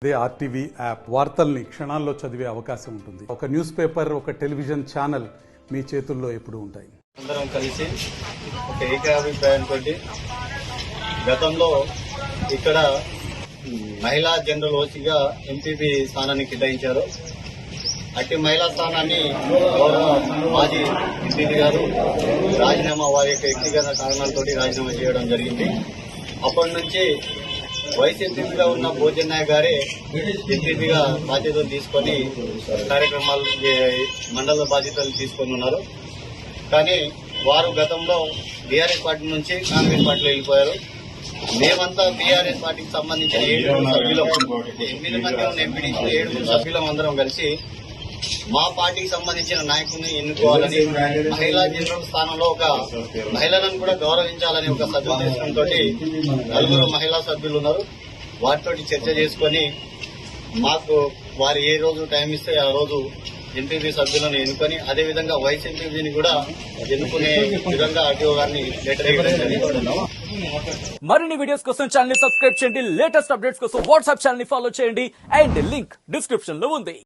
అదే RTV app వార్తల్ని క్షణాల్లో చదివే అవకాశం ఉంటుంది. ఒక న్యూస్ పేపర్, ఒక టెలివిజన్ ఛానల్ మీ చేతుల్లో ఎప్పుడూ ఉంటాయి. అందరం కలిసి ఒక ఏకాభిప్రాయంతో గతంలో ఇక్కడ మహిళా జనరల్ ఓసీగా ఎంపీపీ స్థానాన్ని కేటాయించారు. అట్టి మహిళా స్థానాన్ని గౌరవ మాజీ ఎంపీపీ గారు రాజీనామా వారి యొక్క వ్యక్తిగత కారణాలతో రాజీనామా చేయడం జరిగింది. అప్పటి నుంచి వైస్ ఎంపీగా ఉన్న భోజన్ నాయక్ గారే ఎంపీగా బాధ్యతలు తీసుకొని కార్యక్రమాలు మండల బాధ్యతలు తీసుకొని ఉన్నారు. కానీ వారు గతంలో బీఆర్ఎస్ పార్టీ నుంచి కాంగ్రెస్ పార్టీలో వెళ్ళిపోయారు. మేమంతా బీఆర్ఎస్ పార్టీకి సంబంధించిన 7 సభ్యులం, 8 మంది ఉన్న ఎంపీడీసీ 7 సభ్యులం అందరం కలిసి మా పార్టీకి సంబంధించిన నాయకుడిని ఎన్నుకోవాలని, మహిళా జనరల్ స్థానంలో ఒక మహిళలను కూడా గౌరవించాలని ఒక సదుద్దేశంతో 4 మహిళా సభ్యులు ఉన్నారు. వారితో చర్చ చేసుకుని మాకు వారు ఏ రోజు టైం ఇస్తే ఆ రోజు ఎంపీపీ సభ్యులను ఎన్నుకొని అదేవిధంగా వైస్ ఎంపీని కూడా ఎన్నుకునే విధంగా ఆర్టీఓ గారిని లెటర్ ఇవ్వడం జరిగింది. మరిన్ని వీడియోస్ కోసం ఛానల్ ని సబ్స్క్రైబ్ చేయండి. లేటెస్ట్ అప్డేట్స్ కోసం వాట్సాప్ ఛానల్ ని ఫాలో చేయండి. అండ్ లింక్ డిస్క్రిప్షన్ లో ఉంది.